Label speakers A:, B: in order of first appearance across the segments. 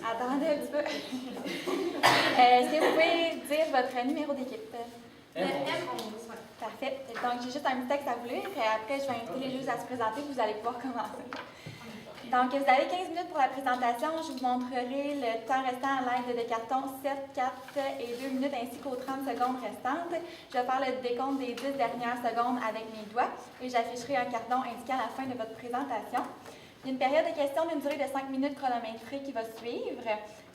A: Attendez un petit peu. Est-ce que vous pouvez dire votre numéro d'équipe?
B: M11.
A: Parfait. Donc, j'ai juste un petit texte à vous lire. Après, je vais inviter les juges à se présenter. Vous allez pouvoir commencer. Donc, vous avez 15 minutes pour la présentation. Je vous montrerai le temps restant à l'aide de cartons 7, 4 et 2 minutes ainsi qu'aux 30 secondes restantes. Je vais faire le décompte des 10 dernières secondes avec mes doigts et j'afficherai un carton indiquant la fin de votre présentation. Il y a une période de questions d'une durée de 5 minutes chronométrée qui va suivre.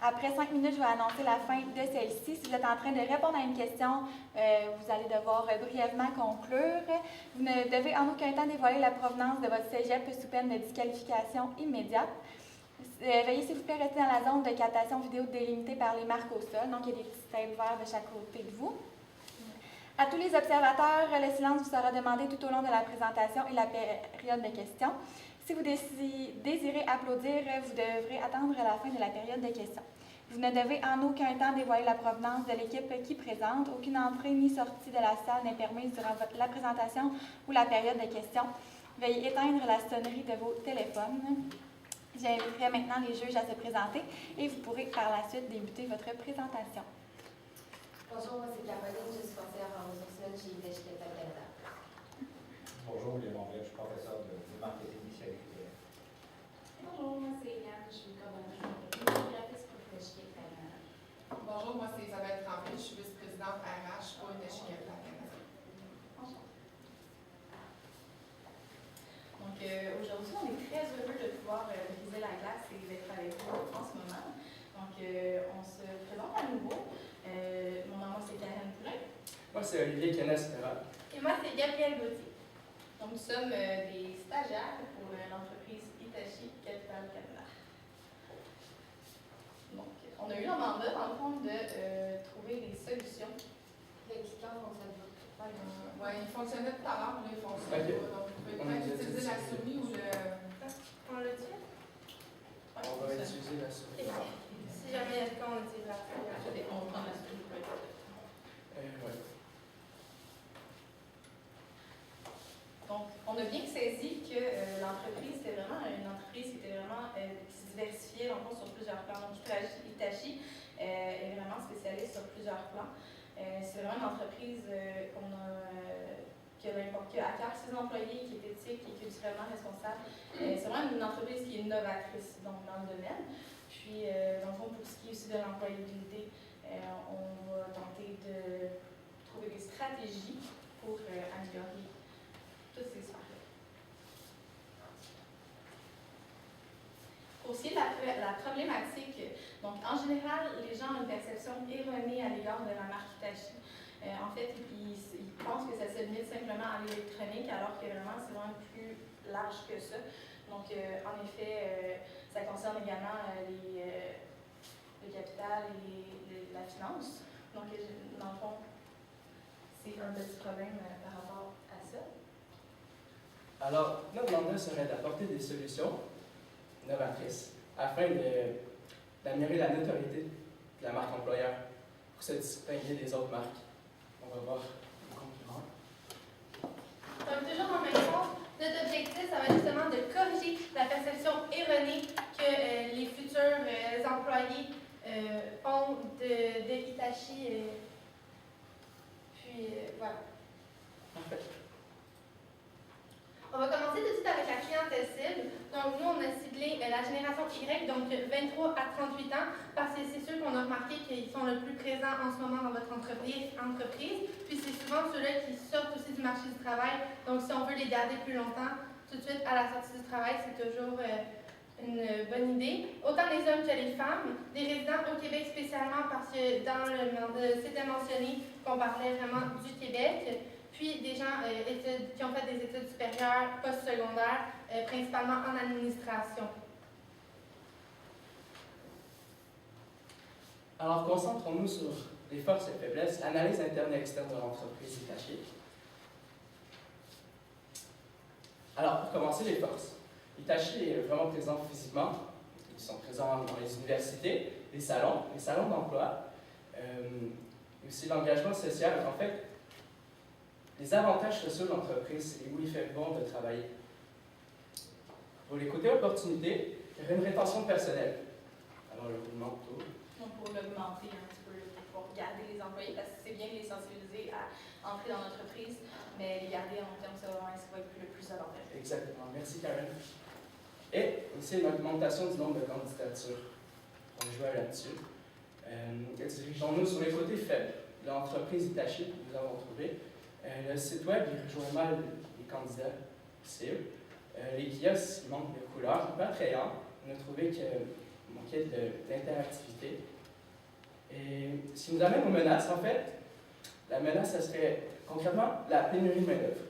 A: Après 5 minutes, je vais annoncer la fin de celle-ci. Si vous êtes en train de répondre à une question, vous allez devoir brièvement conclure. Vous ne devez en aucun temps dévoiler la provenance de votre cégep sous peine de disqualification immédiate. Veuillez s'il vous plaît rester dans la zone de captation vidéo délimitée par les marques au sol. Donc, il y a des petits tapes verts de chaque côté de vous. À tous les observateurs, le silence vous sera demandé tout au long de la présentation et la période de questions. Si vous désirez applaudir, vous devrez attendre la fin de la période de questions. Vous ne devez en aucun temps dévoiler la provenance de l'équipe qui présente. Aucune entrée ni sortie de la salle n'est permise durant la présentation ou la période de questions. Veuillez éteindre la sonnerie de vos téléphones. J'inviterai maintenant les juges à se présenter et vous pourrez par la suite débuter votre présentation.
B: Bonjour, moi c'est Caroline, je suis conseillère en ressources humaines chez Hitachi Canada.
C: Bonjour, William André, je suis professeur de marketing ici à l'UQTR.
D: Bonjour, moi c'est Yann, je suis coordonnatrice graphiste pour Hitachi Canada.
E: Bonjour, moi c'est Isabelle Tremblay, je suis vice-présidente RH pour Hitachi Canada.
D: Bonjour. Donc aujourd'hui, on est très heureux de pouvoir briser la glace et d'être avec vous en ce moment. Donc on se présente à nouveau. Mon nom c'est Karen Poulin.
F: Moi c'est Olivier Kenes-Ferral.
B: Et moi c'est Gabrielle Gauthier.
D: Donc nous sommes des stagiaires pour l'entreprise Hitachi Capital Canada. Donc on a eu le mandat dans le fond de trouver des solutions.
B: Le cliquant fonctionne pas.
E: Oui, il fonctionnait tout à l'heure, mais il fonctionne pas. Donc vous pouvez peut-être utiliser la souris ou le.
B: On le dit?
F: On va utiliser la souris.
B: Si jamais il y a de quoi, on utilise la souris.
D: On prend la suite.
F: Ouais.
D: Donc, on a bien saisi que l'entreprise était vraiment une entreprise qui était vraiment qui se diversifiait dans le fond, sur plusieurs plans. Donc, Hitachi est vraiment spécialiste sur plusieurs plans. C'est vraiment une entreprise qui a à cœur ses employés, qui est éthique et culturellement responsable. C'est vraiment une entreprise qui est novatrice donc, dans le domaine. Puis, dans le fond, pour ce qui est aussi de l'employabilité, on va tenter de trouver des stratégies pour améliorer toutes ces sphères-là. Pour ce qui est de la problématique, donc en général, les gens ont une perception erronée à l'égard de la marque Hitachi. En fait, ils pensent que ça se limite simplement à l'électronique, alors que vraiment, c'est vraiment plus large que ça. Donc, en effet, ça concerne également le capital et la finance. Donc, dans le fond, c'est un petit problème par rapport à ça.
F: Alors, notre mandat serait d'apporter des solutions novatrices afin d'améliorer la notoriété de la marque employeur pour se distinguer des autres marques. On va voir les concurrents.
B: Donc, toujours dans le même sens, notre objectif, ça va être justement de corriger la perception erronée que les futurs employés ont de Hitachi. Puis, voilà.
F: Parfait.
B: On va commencer tout de suite avec la clientèle cible. Donc, nous, on a ciblé la génération Y, donc 23 à 38 ans, parce que c'est sûr qu'on a remarqué qu'ils sont le plus présents en ce moment dans votre entreprise. Puis, c'est souvent ceux-là qui sortent aussi du marché du travail. Donc, si on veut les garder plus longtemps, tout de suite à la sortie du travail, c'est toujours une bonne idée. Autant les hommes que les femmes, des résidents au Québec spécialement, parce que dans c'était mentionné qu'on parlait vraiment du Québec. Puis des gens qui ont fait des études supérieures, postsecondaires, principalement en administration.
F: Alors, concentrons-nous sur les forces et faiblesses, l'analyse interne et externe de l'entreprise Hitachi. Alors, pour commencer, les forces. Hitachi est vraiment présent physiquement. Ils sont présents dans les universités, les salons d'emploi, et aussi l'engagement social. En fait, les avantages sociaux de l'entreprise et où il fait bon de travailler. Pour les côtés opportunités, il y aurait une rétention personnelle. Alors, le roulement de taux.
D: Donc, pour l'augmenter un petit peu, pour garder les employés, parce que c'est bien de les sensibiliser à entrer dans l'entreprise, mais les garder en long terme, c'est vraiment ce qui va être le plus avantageux.
F: Exactement. Merci, Karen. Et aussi une augmentation du nombre de candidatures. On va jouer là-dessus. Dirigeons-nous sur les côtés faibles. L'entreprise Hitachi, que nous avons trouvé. Le site web, il rejoint mal les candidats possibles. Les kiosques, il manque de couleurs, un peu attrayant. On a trouvé qu'il manquait d'interactivité. Et ce qui nous amène aux menaces, en fait, la menace, ça serait concrètement la pénurie de main-d'œuvre.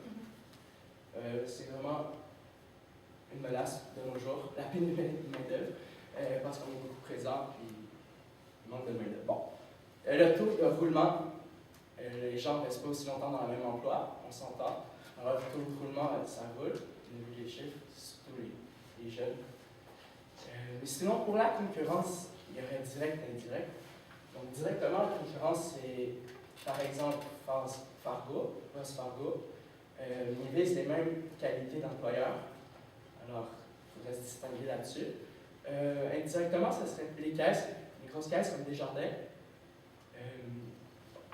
F: C'est vraiment une menace de nos jours, la pénurie de main-d'œuvre, parce qu'on est beaucoup présent et il manque de main-d'œuvre. Bon. Le taux de roulement, les gens ne restent pas aussi longtemps dans le même emploi, on s'entend. Alors, le taux de roulement, ça roule. On a vu les chiffres, surtout les jeunes. Mais sinon, pour la concurrence, il y aurait direct et indirect. Donc, directement, la concurrence, c'est, par exemple, Fargo, Wells Fargo. Ils visent les mêmes qualités d'employeurs. Alors, il faudrait se distinguer là-dessus. Indirectement, ce serait les caisses, les grosses caisses comme Desjardins.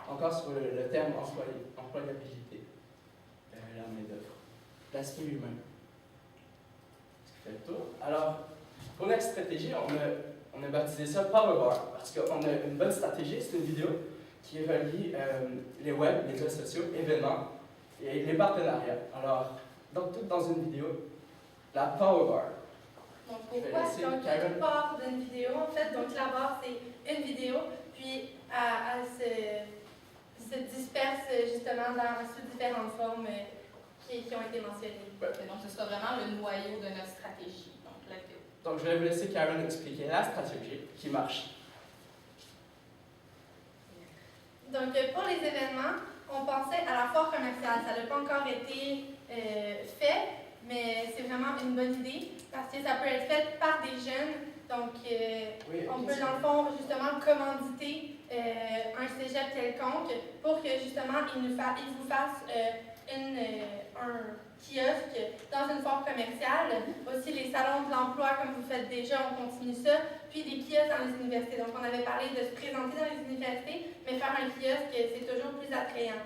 F: Encore sur le terme employabilité, la main-d'œuvre. L'aspect humain. Ce qui fait le tour. Alors, pour notre stratégie, on a baptisé ça Powerbar, parce qu'on a une bonne stratégie, c'est une vidéo qui relie les web, les réseaux sociaux, événements et les partenariats. Alors, donc tout dans une vidéo, la Powerbar.
B: Donc pourquoi? Donc tout part d'une vidéo en fait. Donc la barre c'est une vidéo, puis elle se disperse justement sous différentes formes qui ont été mentionnées.
F: Ouais.
D: Donc ce sera vraiment le noyau de notre stratégie, donc la vidéo.
F: Donc je vais vous laisser Karen expliquer la stratégie qui marche.
B: Donc pour les événements, on pensait à la foire commerciale. Ça n'a pas encore été fait, mais c'est vraiment une bonne idée parce que ça peut être fait par des jeunes. Donc,
F: Oui,
B: on peut dans le fond justement commanditer un cégep quelconque pour que justement il vous fasse un kiosque dans une foire commerciale. Aussi les salons de l'emploi comme vous faites déjà, on continue ça. Puis des kiosques dans les universités. Donc, on avait parlé de se présenter dans les universités, mais faire un kiosque, c'est toujours plus attrayant.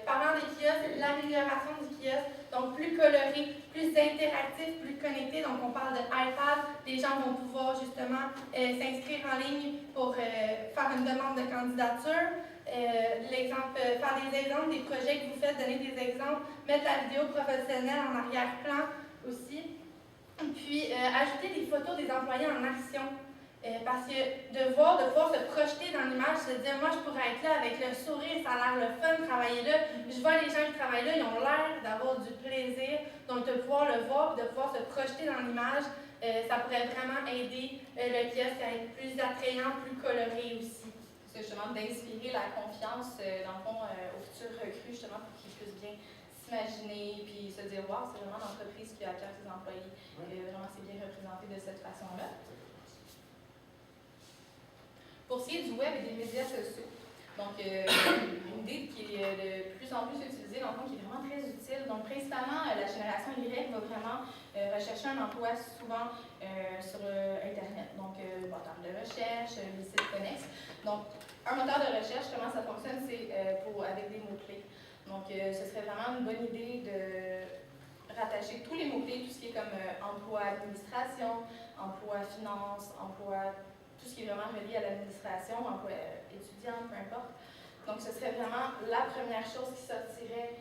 B: Parlant des kiosques, l'amélioration du kiosque, donc plus coloré, plus interactif, plus connecté. Donc on parle de iPad, les gens vont pouvoir justement s'inscrire en ligne pour faire une demande de candidature. Faire des exemples des projets que vous faites, donner des exemples, mettre la vidéo professionnelle en arrière-plan aussi. Puis ajouter des photos des employés en action. Parce que de pouvoir se projeter dans l'image, se dire moi je pourrais être là avec le sourire, ça a l'air le fun de travailler là. Je vois les gens qui travaillent là, ils ont l'air d'avoir du plaisir. Donc de pouvoir le voir, de pouvoir se projeter dans l'image, ça pourrait vraiment aider le kiosque à être plus attrayant, plus coloré aussi.
D: C'est justement d'inspirer la confiance dans le fond aux futurs recrues, justement pour qu'ils puissent bien s'imaginer puis se dire wow, c'est vraiment l'entreprise qui accueille ses employés. Vraiment c'est bien représenté de cette façon-là. Pour ce qui est du web et des médias sociaux, donc une idée qui est de plus en plus utilisée, dans le fond, qui est vraiment très utile. Donc principalement, la génération Y va vraiment rechercher un emploi souvent sur Internet. Donc moteur de recherche, les sites connexes. Donc un moteur de recherche, comment ça fonctionne, c'est avec des mots-clés. Donc ce serait vraiment une bonne idée de rattacher tous les mots-clés, tout ce qui est comme emploi administration, emploi finance, emploi tout ce qui est vraiment relié à l'administration, emploi étudiant, peu importe. Donc, ce serait vraiment la première chose qui sortirait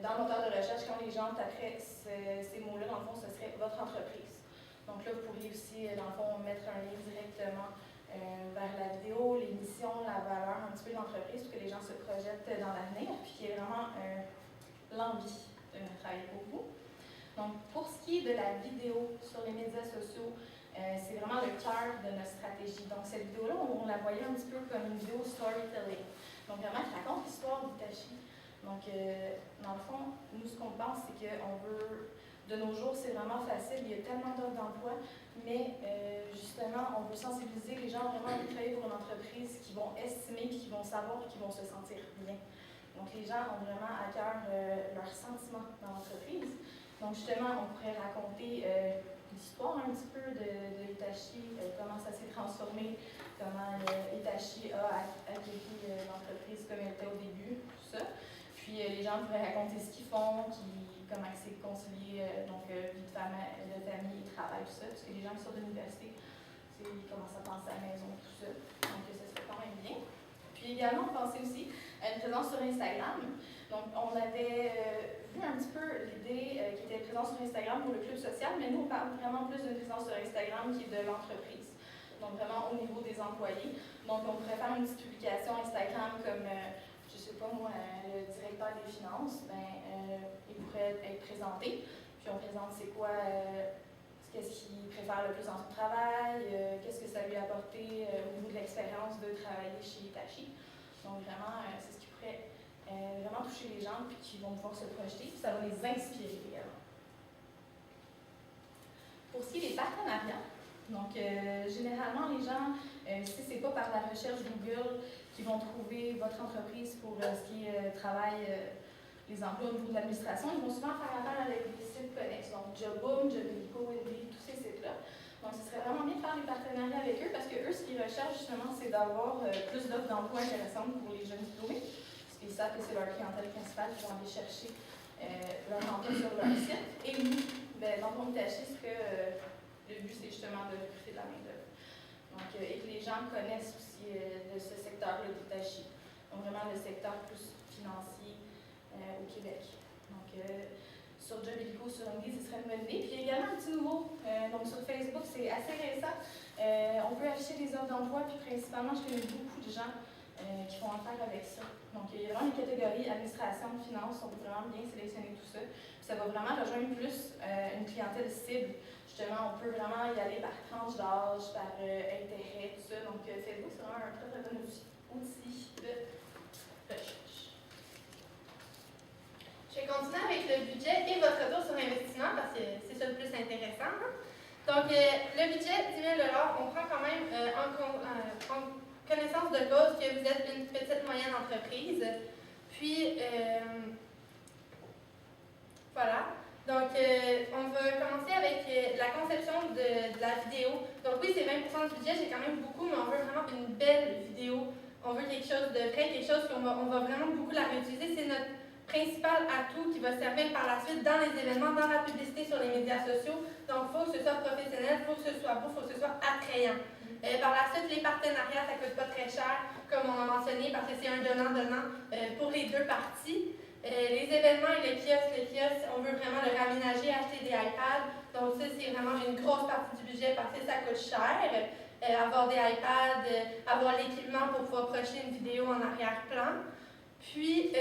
D: dans le moteur de recherche quand les gens taperaient ces mots-là. Dans le fond, ce serait votre entreprise. Donc là, vous pourriez aussi, dans le fond, mettre un lien directement vers la vidéo, les missions, la valeur, un petit peu de l'entreprise, pour que les gens se projettent dans l'avenir, puis qu'il y ait vraiment l'envie de travailler pour vous. Donc, pour ce qui est de la vidéo sur les médias sociaux, c'est vraiment le cœur de notre stratégie. Donc, cette vidéo-là, on la voyait un petit peu comme une vidéo storytelling. Donc, vraiment, qui raconte l'histoire d'Hitachi. Donc, dans le fond, nous, ce qu'on pense, c'est qu'on veut De nos jours, c'est vraiment facile, il y a tellement d'offres d'emploi, mais justement, on veut sensibiliser les gens vraiment à travailler pour une entreprise qui vont estimer, qui vont savoir, qui vont se sentir bien. Donc, les gens ont vraiment à cœur leurs sentiments dans l'entreprise. Donc, justement, on pourrait raconter l'histoire un petit peu de Hitachi, comment ça s'est transformé, comment Hitachi a accueilli l'entreprise comme elle était au début, tout ça. Puis, les gens pourraient raconter ce qu'ils font, comment c'est concilier vie de famille et travail, tout ça. Parce que les gens qui sortent de l'université, ils commencent à penser à la maison, tout ça. Donc, ça serait quand même bien. Puis également, on pensait aussi à une présence sur Instagram. Donc, on avait vu un petit peu l'idée qui était présente sur Instagram pour le club social, mais nous, on parle vraiment plus d'une présence sur Instagram qui est de l'entreprise. Donc, vraiment au niveau des employés. Donc, on pourrait faire une petite publication Instagram comme, je ne sais pas moi, le directeur des finances, il pourrait être présenté. Puis, on présente c'est quoi, qu'est-ce qu'il préfère le plus dans son travail, qu'est-ce que ça lui a apporté au niveau de l'expérience de travailler chez Hitachi. Donc, vraiment, c'est ce qui pourrait vraiment toucher les gens, puis qui vont pouvoir se projeter, puis ça va les inspirer également. Pour ce qui est des partenariats, donc généralement, les gens, si ce n'est pas par la recherche Google qui vont trouver votre entreprise pour ce qui est travail, les emplois au niveau de l'administration, ils vont souvent faire affaire avec des sites connexes, donc Jobboom, Jobilico, Indeed, tous ces sites-là. Donc, ce serait vraiment bien de faire des partenariats avec eux parce que eux, ce qu'ils recherchent justement, c'est d'avoir plus d'offres d'emploi intéressantes pour les jeunes diplômés. Parce qu'ils savent que c'est leur clientèle principale qui vont aller chercher leur emploi sur leur site. Et nous, dans mon Hitachi, le but, c'est justement de recruter de la main-d'œuvre. Donc, et que les gens connaissent aussi de ce secteur-là d'Hitachi. Donc, vraiment le secteur plus financier au Québec. Donc, sur Jobilico, sur Indeed, ce serait une bonne idée. Puis également un petit nouveau, donc sur Facebook, c'est assez récent. On peut afficher des offres d'emploi, puis principalement, je connais beaucoup de gens qui font affaire avec ça. Donc, il y a vraiment une catégorie administration, finance, on peut vraiment bien sélectionner tout ça. Puis ça va vraiment rejoindre plus une clientèle cible. Justement, on peut vraiment y aller par tranche d'âge, par intérêt, tout ça. Donc, Facebook, c'est vraiment un très, très bon outil de recherche.
B: Je vais continuer avec le budget et votre retour sur investissement parce que c'est ça le plus intéressant. Donc, le budget, 10 000 $, on prend quand même en connaissance de cause que vous êtes une petite moyenne entreprise. Puis, voilà. Donc, on va commencer avec la conception de la vidéo. Donc, oui, c'est 20% du budget, j'ai quand même beaucoup, mais on veut vraiment une belle vidéo. On veut quelque chose de vrai, quelque chose qu'on va vraiment beaucoup la réutiliser. C'est notre principal atout qui va servir par la suite dans les événements, dans la publicité sur les médias sociaux. Donc, il faut que ce soit professionnel, il faut que ce soit beau, il faut que ce soit attrayant. Par la suite, les partenariats, ça ne coûte pas très cher, comme on a mentionné, parce que c'est un donnant-donnant pour les deux parties. Les événements et le kiosque, on veut vraiment le raménager, acheter des iPads. Donc, ça, c'est vraiment une grosse partie du budget parce que ça coûte cher. Avoir des iPads, avoir l'équipement pour pouvoir projeter une vidéo en arrière-plan. Puis,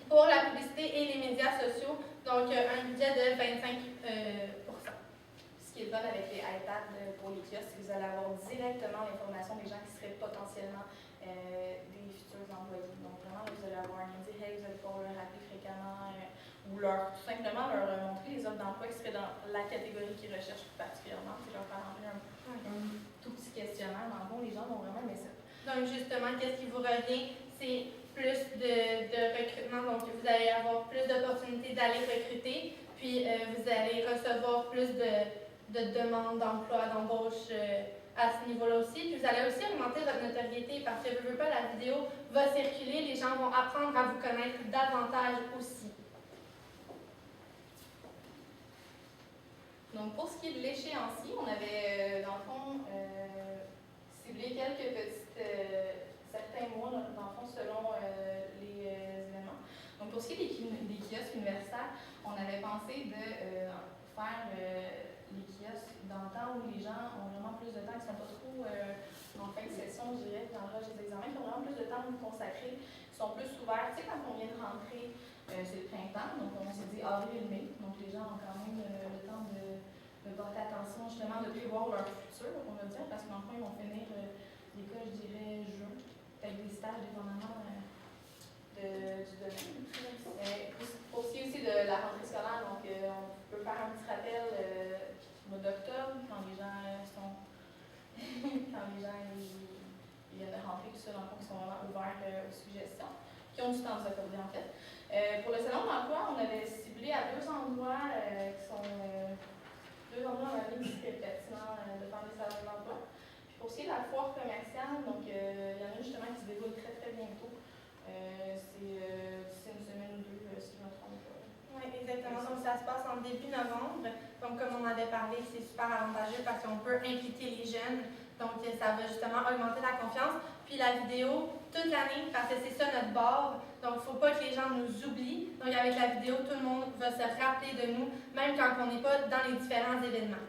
B: pour la publicité et les médias sociaux, donc un budget de 25%.
D: Ce qui est bon avec les iPads pour les kiosques, c'est que vous allez avoir directement l'information des gens qui seraient potentiellement des futurs employés. Donc vraiment, vous allez avoir un lien direct, vous allez pouvoir leur rappeler fréquemment ou tout simplement leur montrer les offres d'emploi qui seraient dans la catégorie qu'ils recherchent plus particulièrement. C'est leur faire remplir un tout petit questionnaire. Dans le fond, les gens vont vraiment aimer ça.
B: Donc justement, qu'est-ce qui vous revient? C'est plus de recrutement, donc vous allez avoir plus d'opportunités d'aller recruter, puis vous allez recevoir plus de demandes d'emploi, d'embauche à ce niveau-là aussi. Puis vous allez aussi augmenter votre notoriété parce que je veux pas, la vidéo va circuler, les gens vont apprendre à vous connaître davantage aussi.
D: Donc pour ce qui est de l'échéancier, on avait dans le fond ciblé quelques petites certains mois, dans le fond, selon les événements. Donc, pour ce qui est des kiosques universitaires, on avait pensé de faire les kiosques dans le temps où les gens ont vraiment plus de temps, qui ne sont pas trop en fin de session, je dirais, dans le rush des examens, qui ont vraiment plus de temps à nous consacrer, qui sont plus ouverts. Tu sais, quand on vient de rentrer, c'est le printemps, donc on s'est dit avril et mai, donc les gens ont quand même le temps de porter attention, justement, de prévoir leur futur, on va dire, parce qu'en ils vont finir l'école, je dirais, juin. Avec des stages dépendamment du domaine. Pour ce qui est aussi de la rentrée scolaire, donc on faire un petit rappel au mois d'octobre, quand les gens sont. quand les gens ils viennent de rentrer, tout ça, dans le fond, qui sont vraiment ouverts aux suggestions, qui ont du temps de s'accorder en fait. Pour le salon d'emploi, on avait ciblé à 2 endroits qui sont 2 endroits dans la ville qui seraient pertinents de faire des salons d'emploi. Puis pour ce qui est de la foire commerciale, donc il y en a justement qui se déroule très très bientôt. C'est une semaine ou 2, si je ne me trompe pas.
B: Oui, exactement. Donc, ça se passe en début novembre. Donc, comme on avait parlé, c'est super avantageux parce qu'on peut impliquer les jeunes. Donc, ça va justement augmenter la confiance. Puis, la vidéo, toute l'année, parce que c'est ça notre bord. Donc, il ne faut pas que les gens nous oublient. Donc, avec la vidéo, tout le monde va se rappeler de nous, même quand on n'est pas dans les différents événements.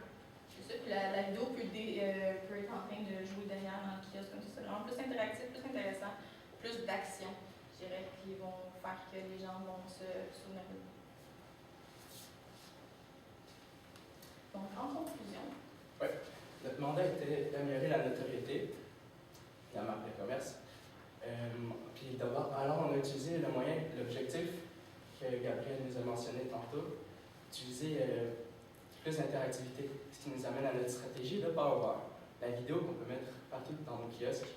D: C'est ça. Puis, la vidéo peut être en train de jouer derrière dans le kiosque, comme ça. C'est vraiment plus interactif, plus intéressant, plus d'action, je dirais, qui vont faire que les gens vont se souvenir de nous. Donc, en conclusion.
F: Oui. Notre mandat était d'améliorer la notoriété de la marque de commerce. Puis d'abord, alors on a utilisé l'objectif que Gabriel nous a mentionné tantôt, utiliser plus d'interactivité, ce qui nous amène à notre stratégie de Power Bar. La vidéo qu'on peut mettre partout dans nos kiosques.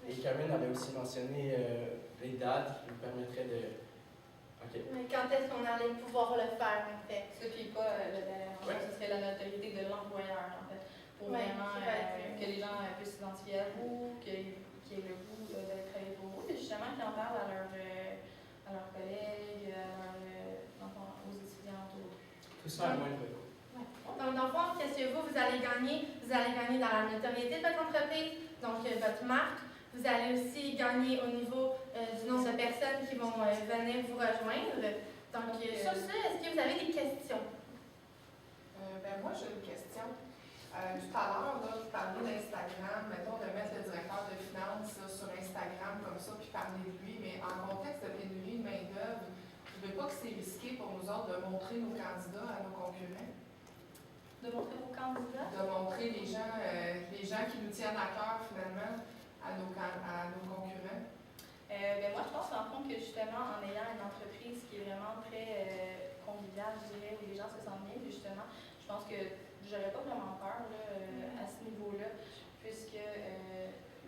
F: Et Karen avait aussi mentionné les dates qui nous permettraient de... Okay.
B: Mais quand est-ce qu'on allait pouvoir le faire, en fait?
D: Ce qui n'est pas le dernier endroit, ce serait la notoriété de l'employeur, en fait, pour vraiment que les gens puissent s'identifier à vous, qu'ils aient le goût d'aller travailler pour vous, et justement qu'ils en parlent à leurs collègues, aux étudiants autour.
F: Tout ça à moindre coût.
B: Donc, dans le fond, qu'est-ce que vous allez gagner? Vous allez gagner dans la notoriété de votre entreprise, donc votre marque. Vous allez aussi gagner au niveau du nombre de personnes qui vont venir vous rejoindre. Donc, sur ce, est-ce que vous avez des questions?
E: Moi, j'ai une question. Tout à l'heure, vous parliez d'Instagram, mettons de mettre le directeur de finances sur Instagram comme ça, puis parler de lui, mais en contexte de pénurie de main-d'œuvre, je ne veux pas que c'est risqué pour nous autres de montrer nos candidats à nos concurrents.
D: De montrer vos candidats?
E: De montrer les gens qui nous tiennent à cœur finalement à nos concurrents.
D: Moi, je pense en fond que justement, en ayant une entreprise qui est vraiment très conviviale, je dirais, où les gens se sentent bien, justement, je pense que j'aurais pas vraiment peur là, à ce niveau-là, puisque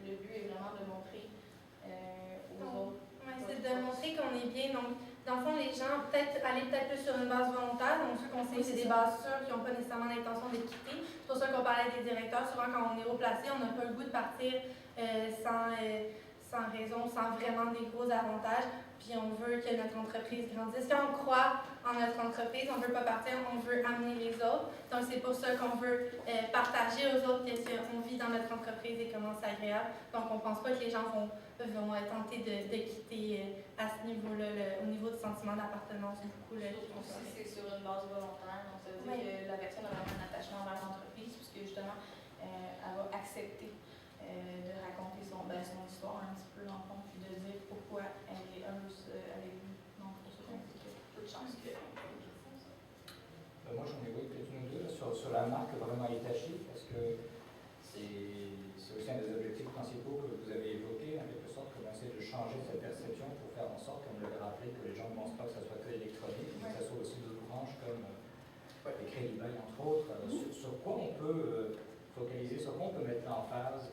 D: le but est vraiment de montrer aux autres.
B: Oui, c'est de montrer qu'on est bien. Donc, dans le fond, les gens, aller peut-être plus sur une base volontaire. Donc, ceux qu'on sait, c'est des bases sûres qui n'ont pas nécessairement l'intention de quitter. C'est pour ça qu'on parlait des directeurs. Souvent, quand on est haut placé, on n'a pas le goût de partir sans raison, sans vraiment des gros avantages. Puis on veut que notre entreprise grandisse. Quand on croit en notre entreprise, on ne veut pas partir, on veut amener les autres. Donc c'est pour ça qu'on veut partager aux autres qu'est-ce qu'on vit dans notre entreprise et comment c'est agréable. Donc on ne pense pas que les gens vont être tentés de quitter à ce niveau-là, au niveau du sentiment d'appartenance. Beaucoup, là,
D: Si c'est sur une base volontaire, donc ça veut dire que la personne a vraiment un attachement vers l'entreprise, puisque justement, elle va accepter de raconter son histoire un petit peu dans le fond, puis de dire pourquoi elle est heureuse avec vous. Donc, pour ça, je pense qu'il y a peu de chances que.
C: Moi, j'en ai peut-être une ou deux sur la marque vraiment Hitachi, parce que c'est aussi un des objectifs principaux que vous avez évoqué, en quelque sorte, comment essayer de changer cette perception pour faire en sorte, comme vous l'avez rappelé, que les gens ne pensent pas que ça soit que électronique, mais que ça soit aussi d'autres branches comme les crédits bail, entre autres. Sur quoi on peut focaliser, sur quoi on peut mettre l'emphase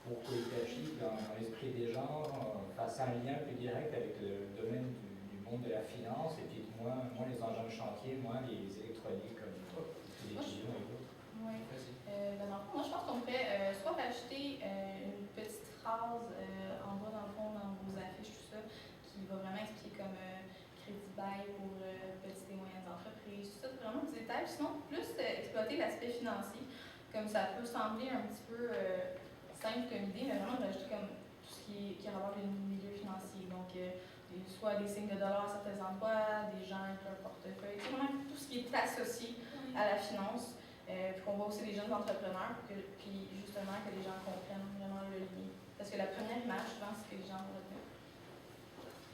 C: pour que Hitachi, dans l'esprit des gens, fasse un lien plus direct avec le domaine du monde de la finance, et puis moins les engins de chantier, moins les électroniques comme les télévisions et autres.
D: Oui. Moi, je pense qu'on pourrait soit rajouter une petite phrase en bas, dans le fond, dans vos affiches, tout ça, qui va vraiment expliquer comme crédit bail pour petites et moyennes entreprises, tout ça, vraiment du détail. Sinon, plus exploiter l'aspect financier, comme ça peut sembler un petit peu simple comme idée, mais vraiment rajouter comme tout ce qui rapporte le milieu financier. Donc, soit des signes de dollars à certains endroits, des gens avec leur portefeuille, vraiment tout ce qui est associé à la finance. Puis qu'on voit aussi les jeunes entrepreneurs, puis justement que les gens comprennent vraiment le lien. Parce que la première image, je pense que les gens vont retenir.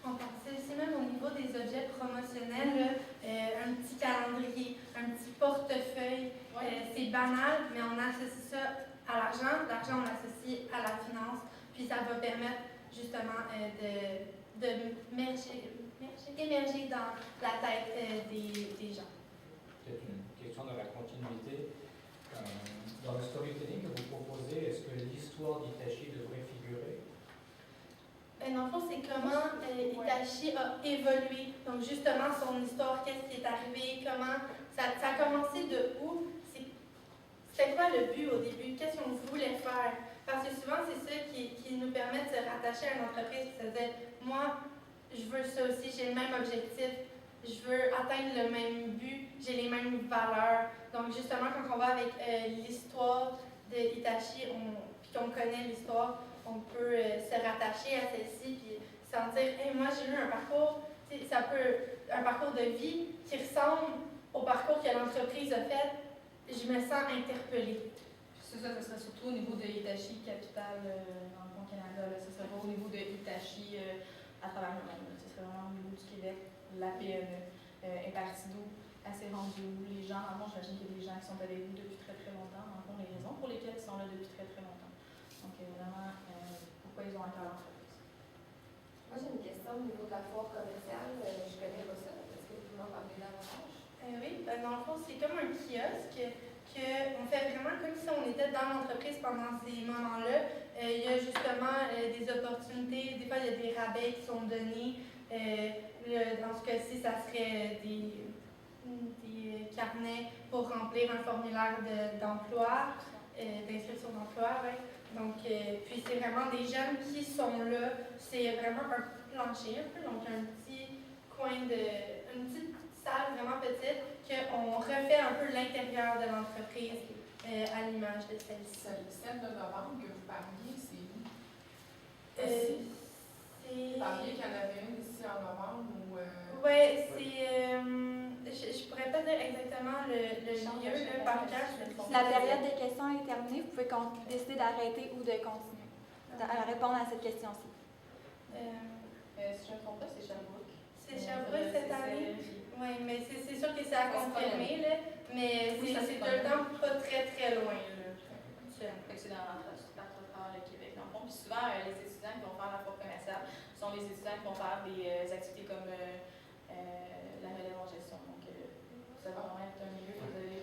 B: On pensait aussi même au niveau des objets promotionnels, un petit calendrier, un petit portefeuille. C'est banal, mais on associe ça à l'argent. L'argent, on l'associe à la finance. Puis ça va permettre justement d'émerger rester dans la tête des gens.
C: Peut-être une question de la continuité. Dans le storytelling que vous proposez, est-ce que l'histoire d'Itachi devrait figurer?
B: Dans le fond, c'est comment Itachi a évolué. Donc, justement, son histoire, qu'est-ce qui est arrivé, comment ça a commencé de où, c'était quoi le but au début, qu'est-ce qu'on voulait faire. Parce que souvent, c'est ça qui nous permet de se rattacher à une entreprise, c'est-à-dire, moi, je veux ça aussi, j'ai le même objectif, je veux atteindre le même but, j'ai les mêmes valeurs. Donc, justement, quand on va avec l'histoire de Itachi, puis qu'on connaît l'histoire, on peut se rattacher à celle-ci, puis sentir, hey, moi, j'ai eu un parcours, un parcours de vie qui ressemble au parcours que l'entreprise a fait, je me sens interpellée.
D: C'est ça, ce serait surtout au niveau de Hitachi Capital dans le Fonds Canada. Ce serait pas au niveau de Hitachi à travers le monde. Ce serait vraiment au niveau du Québec, la PME est partie d'où, assez rendue où. Les gens, avant, j'imagine qu'il y a des gens qui sont avec vous depuis très très longtemps, dans le fond, les raisons pour lesquelles ils sont là depuis très très longtemps. Donc vraiment, pourquoi ils ont encore l'entreprise.
G: Moi, j'ai une question au niveau de la foire commerciale. Je connais pas ça. Est-ce que vous pouvez m'en parler davantage?
B: Oui, dans le fond, c'est comme un kiosque qu'on fait vraiment comme si on était dans l'entreprise pendant ces moments-là. Il y a justement des opportunités, des fois il y a des rabais qui sont donnés. Dans ce cas-ci, ça serait des carnets pour remplir un formulaire d'emploi, d'inscription d'emploi. Ouais. Donc, puis c'est vraiment des jeunes qui sont là. C'est vraiment un plancher un peu, donc un petit coin une petite salle vraiment petite qu'on refait un peu l'intérieur de l'entreprise à l'image de celle-ci.
E: Celle de novembre que vous parliez, c'est où?
B: Vous
E: parliez qu'il y en avait une ici en novembre ou...
B: Oui, c'est... je pourrais pas dire exactement le lieu, là, par cœur.
A: La période des questions est terminée, vous pouvez décider d'arrêter ou de continuer à répondre à cette question-ci.
D: Si je ne me trompe pas, c'est Sherbrooke.
B: C'est Sherbrooke cette année? Oui, mais c'est sûr que c'est à confirmer, là, mais c'est tout le temps pas très très loin. Là.
D: C'est dans le Québec, dans le fond. Puis souvent, les étudiants qui vont faire la foire commerciale sont les étudiants qui vont faire des activités comme la relève en gestion. Donc, ça va vraiment être un milieu que vous allez